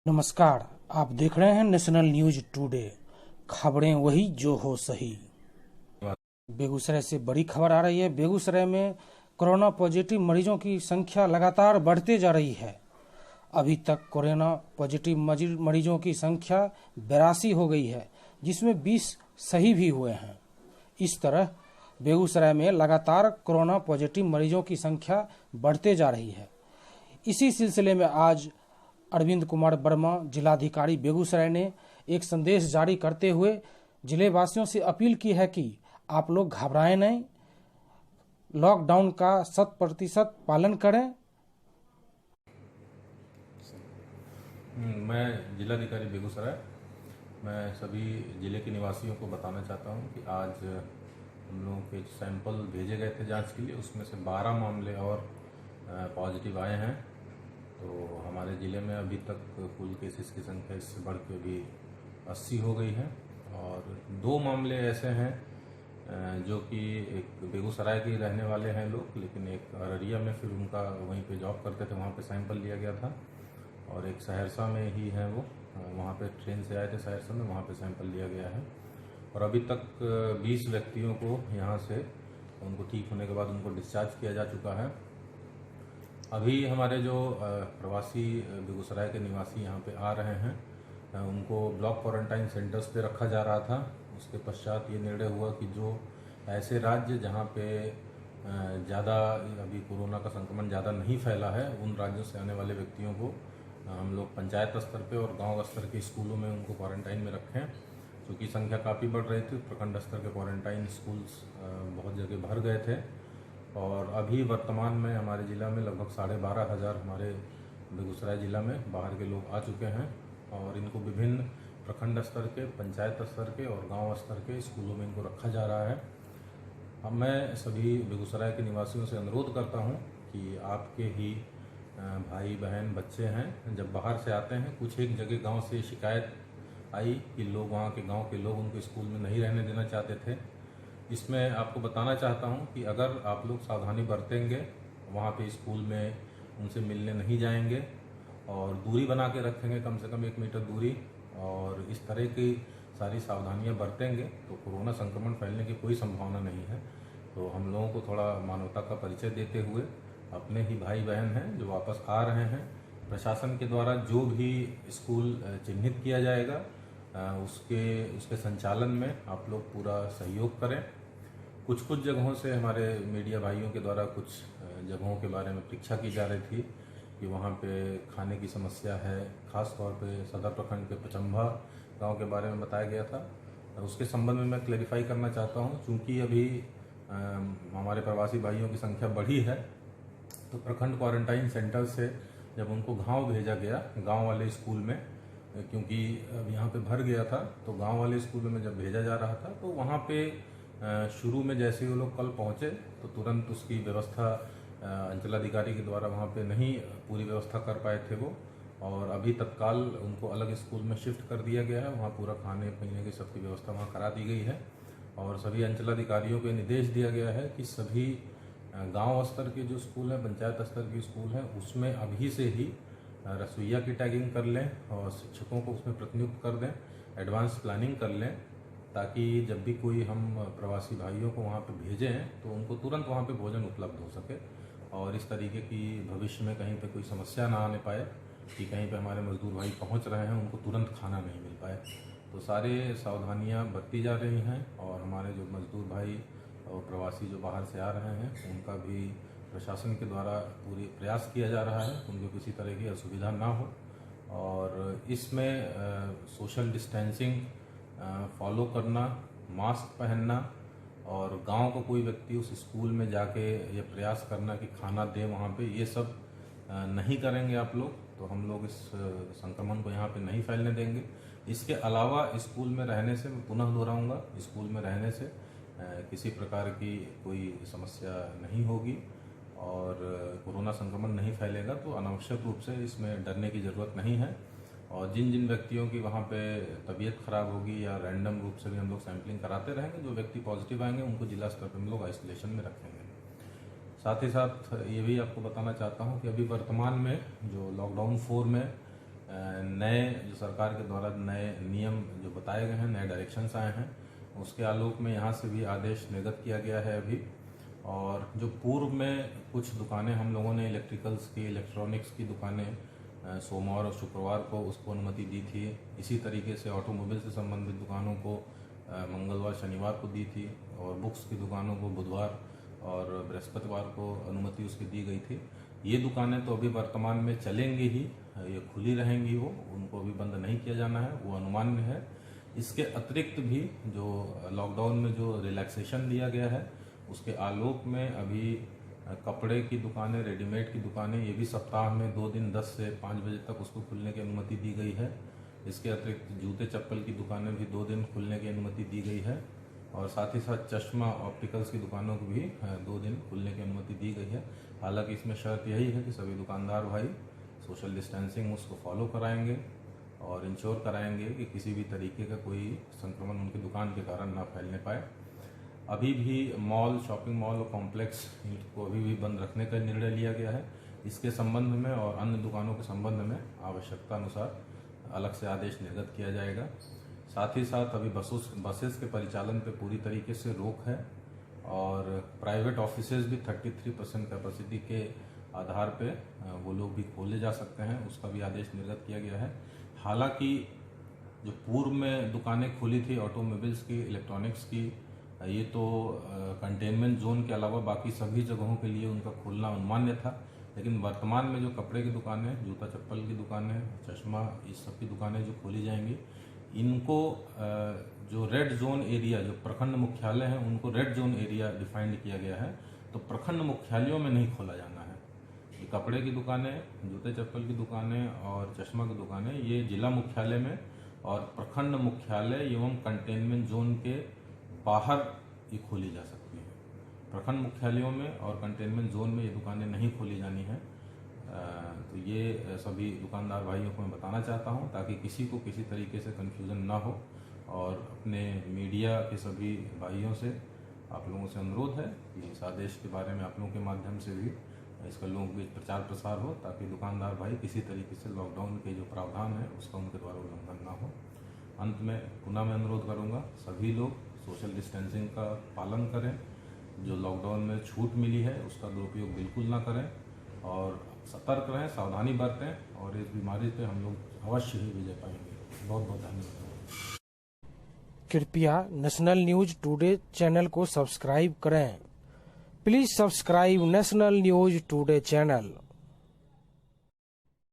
नमस्कार, आप देख रहे हैं नेशनल न्यूज टुडे। खबरें वही जो हो सही। बेगूसराय से बड़ी खबर आ रही है। बेगूसराय में कोरोना पॉजिटिव मरीजों की संख्या लगातार बढ़ते जा रही है। अभी तक कोरोना पॉजिटिव मरीजों की संख्या 82 हो गई है, जिसमें 20 सही भी हुए हैं। इस तरह बेगूसराय में लगातार कोरोना पॉजिटिव मरीजों की संख्या बढ़ते जा रही है। इसी सिलसिले में आज अरविंद कुमार वर्मा, जिलाधिकारी बेगूसराय ने एक संदेश जारी करते हुए जिले वासियों से अपील की है कि आप लोग घबराएं नहीं, लॉकडाउन का 100% पालन करें। मैं जिलाधिकारी बेगूसराय, मैं सभी ज़िले के निवासियों को बताना चाहता हूं कि आज हम लोगों के सैंपल भेजे गए थे जांच के लिए, उसमें से 12 मामले और पॉजिटिव आए हैं। तो हमारे ज़िले में अभी तक कुल केसेस की संख्या इससे बढ़ के अभी 80 हो गई है। और 2 मामले ऐसे हैं जो कि एक बेगूसराय के रहने वाले हैं लोग, लेकिन एक अररिया में फिर उनका वहीं पे जॉब करते थे, वहाँ पे सैंपल लिया गया था। और एक सहरसा में ही है, वो वहाँ पे ट्रेन से आए थे सहरसा में, वहाँ पे सैंपल लिया गया है। और अभी तक 20 व्यक्तियों को यहाँ से उनको ठीक होने के बाद उनको डिस्चार्ज किया जा चुका है। अभी हमारे जो प्रवासी बेगूसराय के निवासी यहाँ पे आ रहे हैं, उनको ब्लॉक क्वारंटाइन सेंटर्स पे रखा जा रहा था। उसके पश्चात ये निर्णय हुआ कि जो ऐसे राज्य जहाँ पे ज़्यादा अभी कोरोना का संक्रमण ज़्यादा नहीं फैला है, उन राज्यों से आने वाले व्यक्तियों को हम लोग पंचायत स्तर पे और गांव स्तर के स्कूलों में उनको क्वारंटाइन में रखें। क्योंकि संख्या काफ़ी बढ़ रही थी, प्रखंड स्तर के क्वारंटाइन स्कूल्स बहुत जगह भर गए थे। और अभी वर्तमान में हमारे ज़िला में लगभग 12,500 हमारे बेगूसराय ज़िला में बाहर के लोग आ चुके हैं। और इनको विभिन्न प्रखंड स्तर के, पंचायत स्तर के और गांव स्तर के स्कूलों में इनको रखा जा रहा है। अब मैं सभी बेगूसराय के निवासियों से अनुरोध करता हूं कि आपके ही भाई बहन बच्चे हैं, जब बाहर से आते हैं, कुछ एक जगह गांव से शिकायत आई कि लोग, वहाँ के गांव के लोग उनको स्कूल में नहीं रहने देना चाहते थे। इसमें आपको बताना चाहता हूं कि अगर आप लोग सावधानी बरतेंगे, वहाँ पे स्कूल में उनसे मिलने नहीं जाएंगे और दूरी बना के रखेंगे, कम से कम 1 मीटर दूरी, और इस तरह की सारी सावधानियां बरतेंगे तो कोरोना संक्रमण फैलने की कोई संभावना नहीं है। तो हम लोगों को थोड़ा मानवता का परिचय देते हुए, अपने ही भाई बहन हैं जो वापस आ रहे हैं, प्रशासन के द्वारा जो भी स्कूल चिन्हित किया जाएगा उसके संचालन में आप लोग पूरा सहयोग करें। कुछ जगहों से हमारे मीडिया भाइयों के द्वारा कुछ जगहों के बारे में परीक्षा की जा रही थी कि वहाँ पे खाने की समस्या है। खास तौर पे सदर प्रखंड के पचम्भा गांव के बारे में बताया गया था। उसके संबंध में मैं क्लैरिफाई करना चाहता हूँ, चूँकि अभी हमारे प्रवासी भाइयों की संख्या बढ़ी है, तो प्रखंड क्वारंटाइन सेंटर से जब उनको गांव भेजा गया, गांव वाले स्कूल में, क्योंकि अब यहाँ पे भर गया था, तो गांव वाले स्कूलों में जब भेजा जा रहा था, तो वहाँ पे शुरू में जैसे ही वो लोग कल पहुँचे तो तुरंत उसकी व्यवस्था अंचलाधिकारी के द्वारा वहाँ पे नहीं पूरी व्यवस्था कर पाए थे वो। और अभी तत्काल उनको अलग स्कूल में शिफ्ट कर दिया गया है, वहाँ पूरा खाने पीने की सबकी व्यवस्था वहाँ करा दी गई है। और सभी अंचलाधिकारियों को निर्देश दिया गया है कि सभी गांव स्तर के जो स्कूल हैं, पंचायत स्तर के स्कूल हैं, उसमें अभी से ही रसोइया की टैगिंग कर लें और शिक्षकों को उसमें प्रतिनियुक्त कर दें, एडवांस प्लानिंग कर लें, ताकि जब भी कोई हम प्रवासी भाइयों को वहाँ पे भेजें तो उनको तुरंत वहाँ पे भोजन उपलब्ध हो सके और इस तरीके की भविष्य में कहीं पे कोई समस्या ना आने पाए कि कहीं पे हमारे मजदूर भाई पहुँच रहे हैं, उनको तुरंत खाना नहीं मिल पाए। तो सारे सावधानियाँ बरती जा रही हैं और हमारे जो मजदूर भाई और प्रवासी जो बाहर से आ रहे हैं, उनका भी प्रशासन के द्वारा पूरी प्रयास किया जा रहा है, उनको किसी तरह की असुविधा ना हो। और इसमें सोशल डिस्टेंसिंग फॉलो करना, मास्क पहनना, और गांव का कोई व्यक्ति उस स्कूल में जाके ये प्रयास करना कि खाना दे वहाँ पे, ये सब नहीं करेंगे आप लोग, तो हम लोग इस संक्रमण को यहाँ पे नहीं फैलने देंगे। इसके अलावा स्कूल में रहने से, मैं पुनः दोहराऊंगा, स्कूल में रहने से किसी प्रकार की कोई समस्या नहीं होगी और कोरोना संक्रमण नहीं फैलेगा, तो अनावश्यक रूप से इसमें डरने की ज़रूरत नहीं है। और जिन जिन व्यक्तियों की वहाँ पे तबीयत खराब होगी या रैंडम रूप से भी हम लोग सैंपलिंग कराते रहेंगे, जो व्यक्ति पॉजिटिव आएंगे उनको जिला स्तर पर हम लोग आइसोलेशन में रखेंगे। साथ ही साथ ये भी आपको बताना चाहता हूँ कि अभी वर्तमान में जो लॉकडाउन 4 में नए जो सरकार के द्वारा नए नियम जो बताए गए हैं, नए डायरेक्शंस आए हैं, उसके आलोक में यहाँ से भी आदेश निर्गत किया गया है अभी। और जो पूर्व में कुछ दुकानें हम लोगों ने इलेक्ट्रिकल्स की, इलेक्ट्रॉनिक्स की दुकानें सोमवार और शुक्रवार को उसको अनुमति दी थी, इसी तरीके से ऑटोमोबाइल से संबंधित दुकानों को मंगलवार शनिवार को दी थी, और बुक्स की दुकानों को बुधवार और बृहस्पतिवार को अनुमति उसकी दी गई थी। ये दुकानें तो अभी वर्तमान में चलेंगी ही, ये खुली रहेंगी, वो उनको अभी बंद नहीं किया जाना है, वो अनुमान्य है। इसके अतिरिक्त भी जो लॉकडाउन में जो रिलैक्सेशन दिया गया है उसके आलोक में अभी कपड़े की दुकानें, रेडीमेड की दुकानें, ये भी सप्ताह में 2 दिन 10 से 5 बजे तक उसको खुलने की अनुमति दी गई है। इसके अतिरिक्त जूते चप्पल की दुकानें भी 2 दिन खुलने की अनुमति दी गई है, और साथ ही साथ चश्मा, ऑप्टिकल्स की दुकानों को भी 2 दिन खुलने की अनुमति दी गई है। हालांकि इसमें शर्त यही है कि सभी दुकानदार भाई सोशल डिस्टेंसिंग उसको फॉलो कराएंगे और इंश्योर कराएंगे कि किसी भी तरीके का कोई संक्रमण उनकी दुकान के कारण ना फैलने पाए। अभी भी मॉल, शॉपिंग मॉल और कॉम्प्लेक्स को अभी भी बंद रखने का निर्णय लिया गया है। इसके संबंध में और अन्य दुकानों के संबंध में आवश्यकता अनुसार अलग से आदेश निर्गत किया जाएगा। साथ ही साथ अभी बसेस के परिचालन पे पूरी तरीके से रोक है, और प्राइवेट ऑफिसेज भी 33% कैपेसिटी के आधार पे वो लोग भी खोले जा सकते हैं, उसका भी आदेश निर्गत किया गया है। हालांकि जो पूर्व में दुकानें खुली थी ऑटोमोबाइल्स की, इलेक्ट्रॉनिक्स की, ये तो कंटेनमेंट जोन के अलावा बाकी सभी जगहों के लिए उनका खोलना अनुमान्य था। लेकिन वर्तमान में जो कपड़े की दुकानें, जूता चप्पल की दुकानें, चश्मा, इस सब की दुकानें जो खोली जाएंगी, इनको जो रेड जोन एरिया, जो प्रखंड मुख्यालय हैं, उनको रेड जोन एरिया डिफाइंड किया गया है। तो प्रखंड मुख्यालयों में नहीं खोला जाना है। ये कपड़े की दुकानें, जूते चप्पल की दुकानें और चश्मा की दुकानें ये जिला मुख्यालय में और प्रखंड मुख्यालय एवं कंटेनमेंट जोन के बाहर ये खोली जा सकती है। प्रखंड मुख्यालयों में और कंटेनमेंट जोन में ये दुकानें नहीं खोली जानी है। तो ये सभी दुकानदार भाइयों को मैं बताना चाहता हूँ, ताकि किसी को किसी तरीके से कन्फ्यूज़न ना हो। और अपने मीडिया के सभी भाइयों से, आप लोगों से अनुरोध है कि इस आदेश के बारे में आप लोगों के माध्यम से भी इसका लोगों के बीच प्रचार प्रसार हो, ताकि दुकानदार भाई किसी तरीके से लॉकडाउन के जो प्रावधान है उसका उनके द्वारा उल्लंघन ना हो। अंत में पुनः मैं अनुरोध करूँगा, सभी लोग सोशल डिस्टेंसिंग का पालन करें, जो लॉकडाउन में छूट मिली है उसका दुरुपयोग बिल्कुल ना करें, और सतर्क रहें, सावधानी बरतें, और इस बीमारी पे हम लोग अवश्य ही विजय पाएंगे। बहुत बहुत धन्यवाद। कृपया नेशनल न्यूज टुडे चैनल को सब्सक्राइब करें। Please subscribe national news today channel.